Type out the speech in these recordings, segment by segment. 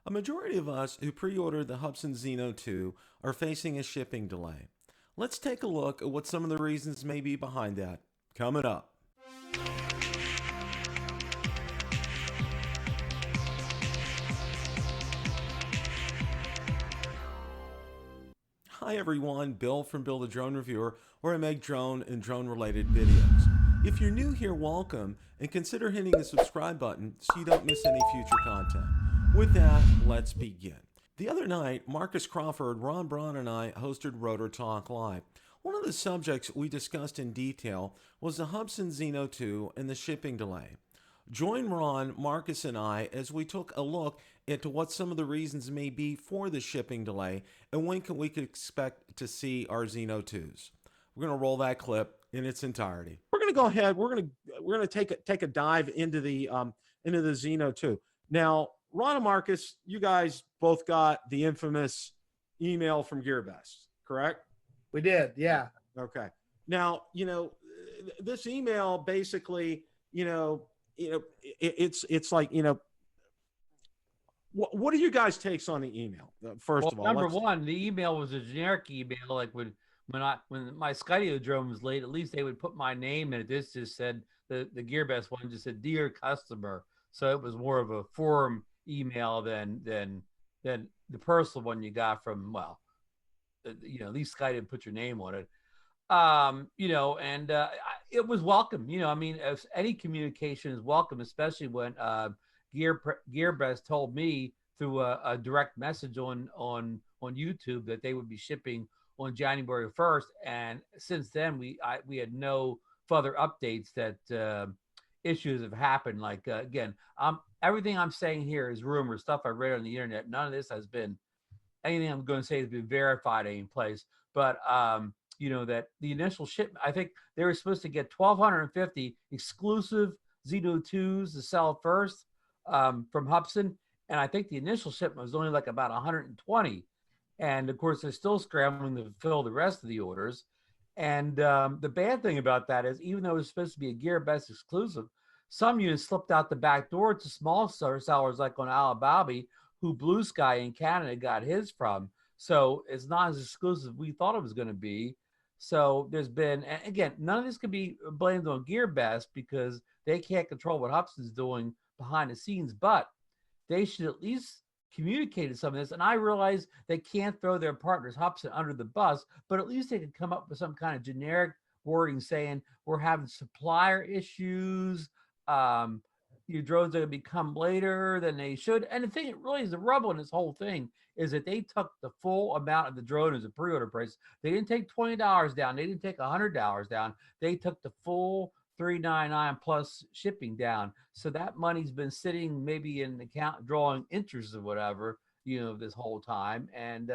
A majority of us who pre-ordered the Hubsan Zino 2 are facing a shipping delay. Let's take a look at what some of the reasons may be behind that. Coming up. Hi everyone, Bill from BillTheDroneReviewer, where I make drone and drone related videos. If you're new here, welcome, and consider hitting the subscribe button so you don't miss any future content. With that, let's begin. The other night, Marcus Crawford, Ron Braun, and I hosted Rotor Talk Live. One of the subjects we discussed in detail was the Hubsan Zino 2 and the shipping delay. Join Ron, Marcus, and I as we took a look into what some of the reasons may be for the shipping delay and when we could expect to see our Zino 2s. We're going to roll that clip in its entirety. We're going to go ahead. We're going to take a dive into the Zino 2. Now, Ron and Marcus, you guys both got the infamous email from Gearbest, correct? We did, yeah. Okay. Now, this email basically, it's like, what are you guys' takes on the email? First of all, number one, the email was a generic email. Like when my Skydio drone was late, at least they would put my name in it. This just said the Gearbest one just said "Dear Customer," so it was more of a forum email than the personal one you got from at least Sky didn't put your name on it. It was welcome. If any communication is welcome, especially when Gearbest told me through a direct message on YouTube that they would be shipping on January 1st, and since then we had no further updates that issues have happened. Like again, everything I'm saying here is rumor stuff I read on the internet. None of this has been anything I'm going to say has been verified any place, but that the initial shipment, I think they were supposed to get 1,250 exclusive Zino 2s to sell first from Hubsan, and I think the initial shipment was only like about 120, and of course they're still scrambling to fill the rest of the orders. And the bad thing about that is, even though it was supposed to be a Gearbest exclusive, some units slipped out the back door to small sellers like on Alibaba, who Blue Sky in Canada got his from. So it's not as exclusive as we thought it was going to be. So there's been, and again, none of this can be blamed on Gearbest because they can't control what Hubsan's doing behind the scenes, but they should at least communicate some of this. And I realize they can't throw their partners Hubsan under the bus, but at least they could come up with some kind of generic wording saying we're having supplier issues. Your drones are going to become later than they should. And the thing that really is the rub on this whole thing is that they took the full amount of the drone as a pre-order price. They didn't take $20 down. They didn't take $100 down. They took the full $399 plus shipping down. So that money's been sitting maybe in the account drawing interest or whatever, this whole time. And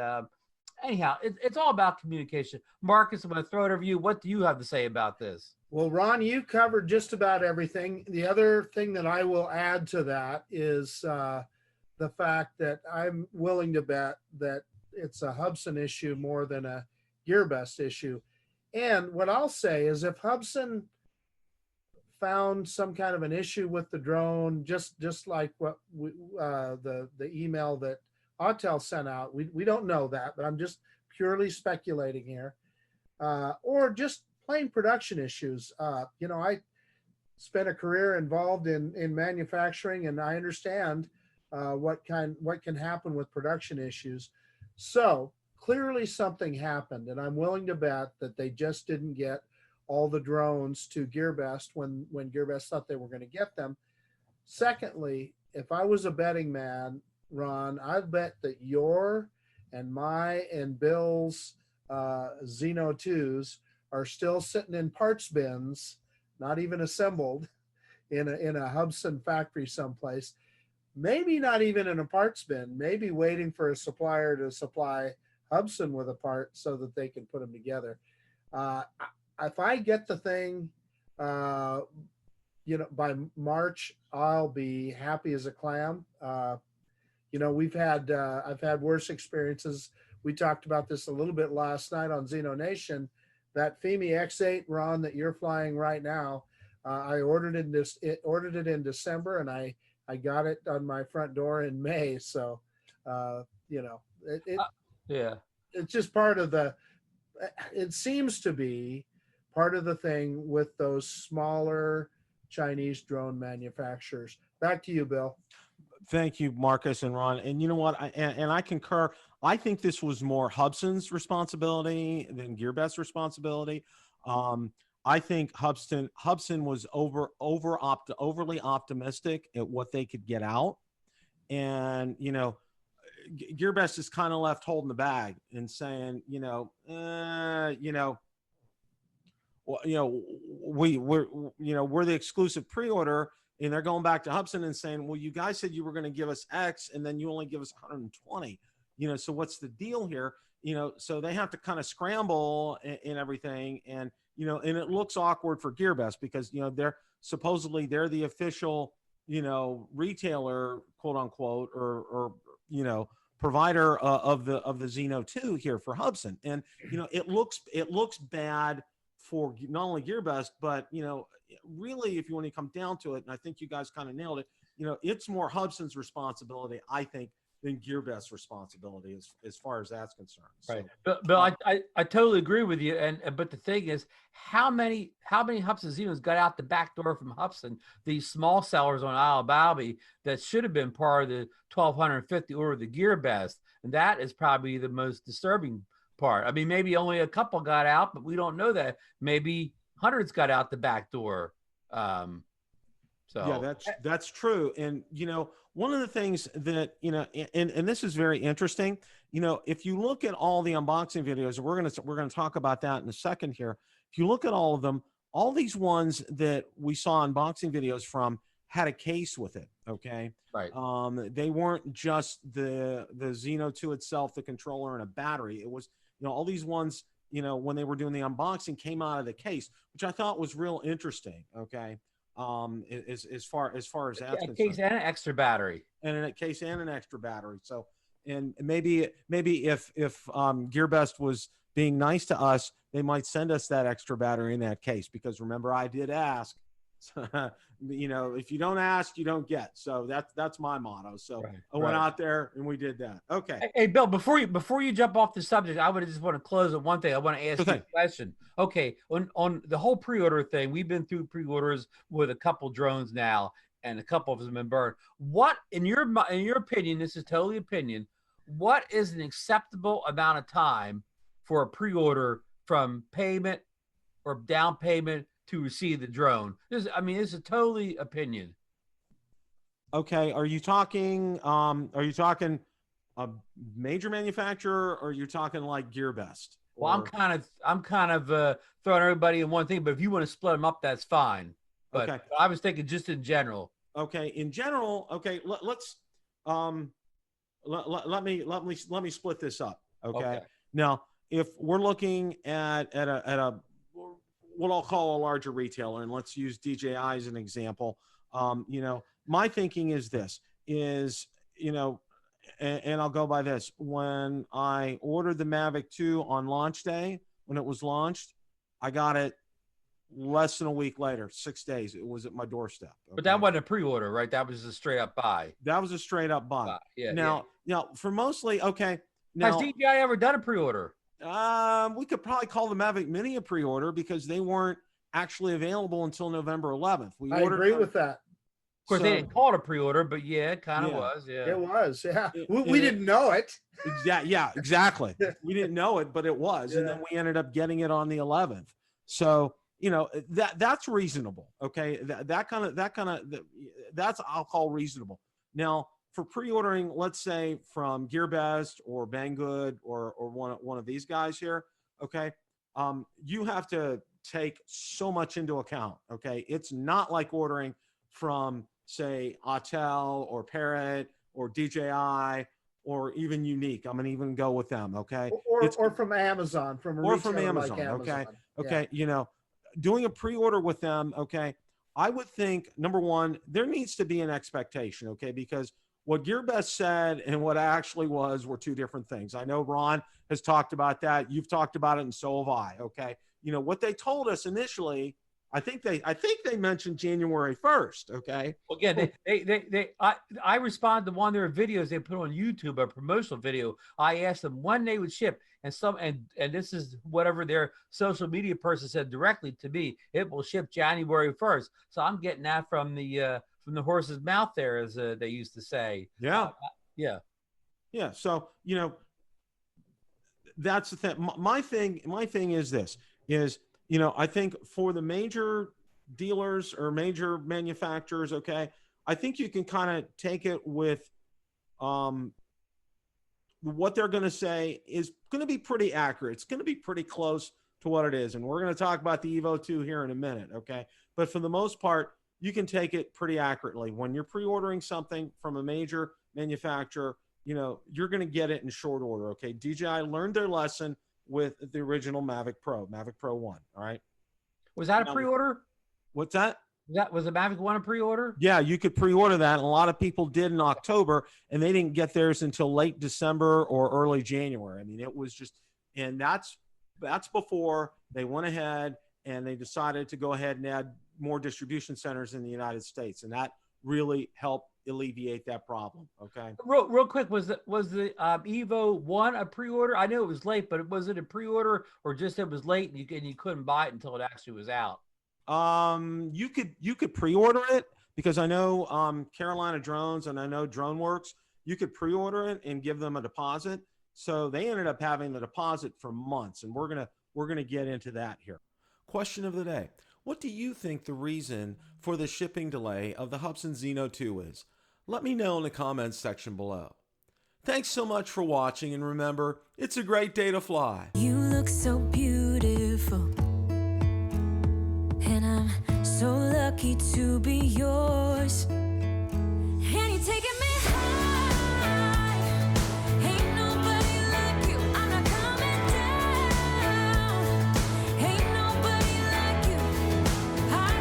anyhow, it's all about communication. Marcus, I'm going to throw it over you. What do you have to say about this? Well, Ron, you covered just about everything. The other thing that I will add to that is the fact that I'm willing to bet that it's a Hubsan issue more than a Gearbest issue. And what I'll say is if Hubsan found some kind of an issue with the drone, just like what the email that Autel sent out, we don't know that, but I'm just purely speculating here, or just plain production issues. I spent a career involved in manufacturing, and I understand what can happen with production issues. So clearly something happened, and I'm willing to bet that they just didn't get all the drones to Gearbest when Gearbest thought they were going to get them. Secondly, if I was a betting man, Ron, I'd bet that your and my and Bill's Zino 2s are still sitting in parts bins, not even assembled, in a Hubsan factory someplace. Maybe not even in a parts bin, maybe waiting for a supplier to supply Hubsan with a part so that they can put them together. If I get the thing, by March, I'll be happy as a clam. I've had worse experiences. We talked about this a little bit last night on ZinoNation. That FEMI X8, Ron, that you're flying right now, I ordered it in December, and I got it on my front door in May. So You know, Yeah. it's just part of the, it seems to be part of the thing with those smaller Chinese drone manufacturers. Back to you, Bill. Thank you, Marcus and Ron. And you know what? And I concur. I think this was more Hubsan's responsibility than Gearbest's responsibility. I think Hubsan was overly optimistic at what they could get out, and you know, Gearbest is kind of left holding the bag and saying, we're the exclusive pre-order, and they're going back to Hubsan and saying, well, you guys said you were going to give us X, and then you only give us 120. So what's the deal here? So they have to kind of scramble and everything, and and it looks awkward for Gearbest because they're supposedly the official retailer, quote unquote, or provider of the Zino 2 here for Hubsan, and it looks bad for not only Gearbest, but really, if you want to come down to it, and I think you guys kind of nailed it, it's more Hubsan's responsibility, I think, than Gearbest's responsibility as far as that's concerned. Right. So, Bill, I totally agree with you. But the thing is, how many Hubsan Zinos got out the back door from Hubsan? These small sellers on Isle of Bobby that should have been part of the 1,250 or the Gearbest, and that is probably the most disturbing part. I mean, maybe only a couple got out, but we don't know that. Maybe hundreds got out the back door. So yeah, that's true. And one of the things that and this is very interesting. If you look at all the unboxing videos, and we're gonna talk about that in a second here. If you look at all of them, all these ones that we saw unboxing videos from had a case with it. Okay, right. They weren't just the Zino 2 itself, the controller, and a battery. It was all these ones. When they were doing the unboxing, came out of the case, which I thought was real interesting. Okay. As far as that's concerned. Case and an extra battery. And in a case and an extra battery. So, and maybe if Gearbest was being nice to us, they might send us that extra battery in that case, because remember, I did ask. If you don't ask, you don't get. So that's my motto. So right, I went out there and we did that. Okay. Hey, Bill, before you jump off the subject, I would just want to close with one thing. I want to ask you a question. Okay, on the whole pre-order thing, we've been through pre-orders with a couple drones now, and a couple of them have been burned. What, in your opinion, this is totally opinion, what is an acceptable amount of time for a pre-order from payment or down payment to receive the drone? This is a totally opinion. Okay, are you talking a major manufacturer, or are you talking like Gearbest? Well, I'm kind of throwing everybody in one thing, but if you want to split them up, that's fine. But okay. I was thinking just in general. Okay, in general. Okay, let's let me split this up. Okay. Now, if we're looking at a what I'll call a larger retailer, and let's use DJI as an example. My thinking is this: and I'll go by this. When I ordered the Mavic 2 on launch day, when it was launched, I got it less than a week later, 6 days. It was at my doorstep. Okay? But that wasn't a pre-order, right? That was a straight up buy. That was a straight up buy. Yeah. Now, for mostly, okay. Now, has DJI ever done a pre-order? We could probably call the Mavic Mini a pre-order because they weren't actually available until November 11th. I agree with that. Of course, they didn't call it a pre-order, but yeah, it kind of was. Yeah, it was. Yeah, we didn't know it. Yeah, exactly. We didn't know it, but it was, and then we ended up getting it on the 11th. So that's reasonable. Okay, that's I'll call reasonable. Now, for pre-ordering, let's say from Gearbest or Banggood or one of these guys here, okay, you have to take so much into account. Okay, it's not like ordering from, say, Autel or Parrot or DJI or even Unique. I'm gonna even go with them. Okay, or from Amazon, Amazon. Like Amazon. Okay, doing a pre-order with them. Okay, I would think, number one, there needs to be an expectation. Okay, because what Gearbest said and what actually was were two different things. I know Ron has talked about that. You've talked about it, and so have I. Okay. What they told us initially I think they mentioned January 1st. Okay. Again, I respond to one of their videos they put on YouTube, a promotional video. I asked them when they would ship, and this is whatever their social media person said directly to me. It will ship January 1st. So I'm getting that from the horse's mouth there, as they used to say. Yeah. Yeah. So, that's the thing. My thing is this, I think for the major dealers or major manufacturers, okay, I think you can kind of take it with what they're going to say is going to be pretty accurate. It's going to be pretty close to what it is. And we're going to talk about the Evo 2 here in a minute, okay? But for the most part, you can take it pretty accurately. When you're pre-ordering something from a major manufacturer, you're going to get it in short order, okay? DJI learned their lesson with the original Mavic Pro 1, all right? Was that a pre-order? What's that? Was the Mavic 1 a pre-order? Yeah, you could pre-order that, and a lot of people did in October, and they didn't get theirs until late December or early January. I mean, it was just, and that's before they went ahead and they decided to go ahead and add more distribution centers in the United States, and that really helped alleviate that problem. Okay. Real quick, was the Evo 1 a pre-order? I know it was late, but was it a pre-order or just it was late and you couldn't buy it until it actually was out? You could pre-order it, because I know Carolina Drones and I know DroneWorks, you could pre-order it and give them a deposit. So they ended up having the deposit for months, and we're gonna get into that here. Question of the day: what do you think the reason for the shipping delay of the Hubsan Zino 2 is? Let me know in the comments section below. Thanks so much for watching, and remember, it's a great day to fly. You look so beautiful, and I'm so lucky to be yours.